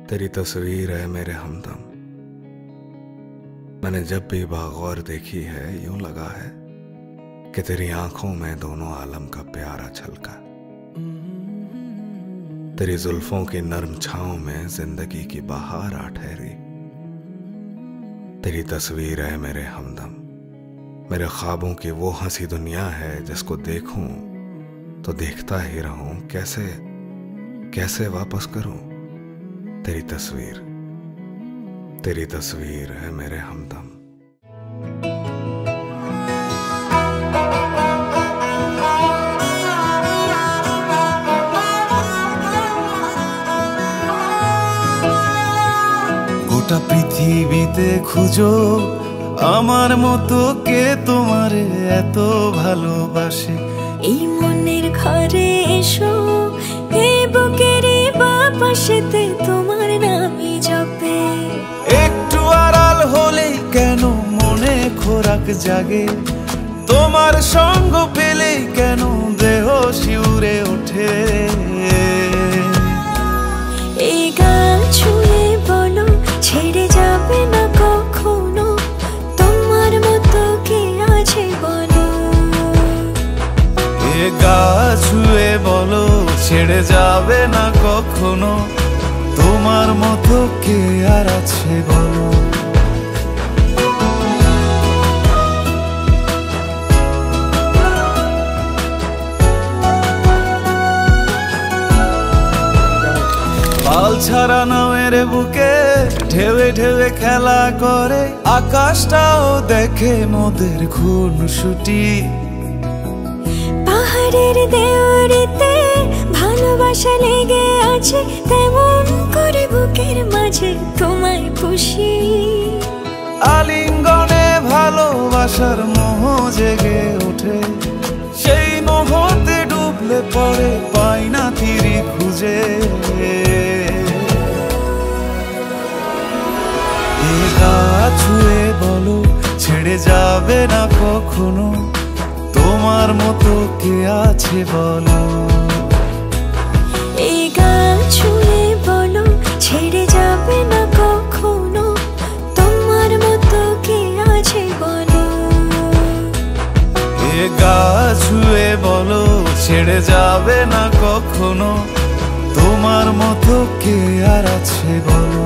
तेरी तस्वीर है मेरे हमदम। मैंने जब भी बागौर देखी है यूं लगा है कि तेरी आंखों में दोनों आलम का प्यारा छलका। तेरी जुल्फों की नर्म छांव में जिंदगी की बहार आ ठहरी। तेरी तस्वीर है मेरे हमदम। मेरे ख्वाबों की वो हंसी दुनिया है जिसको देखूं तो देखता ही रहूं। कैसे कैसे वापस करूं तेरी तस्वीर है मेरे हमदम। গোটা পৃথিবীতে খুঁজো আমার মতো কে তোমারে এত ভালোবাসে। এই মনের ঘরে এসো, এই বুকের বাপাশেতে তোমার নামই জপে। একটু আড়াল হলেই কেন মনে খোরাক জাগে, তোমার সঙ্গ পেলেই কেন দেহ শিউরে ওঠে। এই গান ছুঁয়ে বলো ছেড়ে যাবে না কখনো, তোমার মতো কে আছে বলো। এ গা ছুঁয়ে বলো ছেড়ে যাবে না কখনো, তোমার মতো কে আর আছে বলো। পাল ছাড়া নামের বুকে ঢেউে ঢেউে খেলা করে, আকাশটাও দেখে মোদের খুনসুটি। পাহাড়ের দেওয়ারিতে ভালোবাসা লেগে আছে, তেমন করে বুকের মাঝে তোমায় খুশি। আলিঙ্গনে ভালোবাসার মোহ জেগে ওঠে, সেই মোহতে ডুবলে পরে পাই না তীরে খুঁজে। এ গা ছুঁয়ে বলো ছেড়ে যাবে না কখনো, তোমার মতো কে আছে বলো। এই গান ছুঁয়ে বলো ছেড়ে যাবে না কখনো, তোমার মতো কে আছে বলো। এ গা ছুঁয়ে বলো ছেড়ে যাবে না কখনো, তোমার মতো কে আর আছে বলো।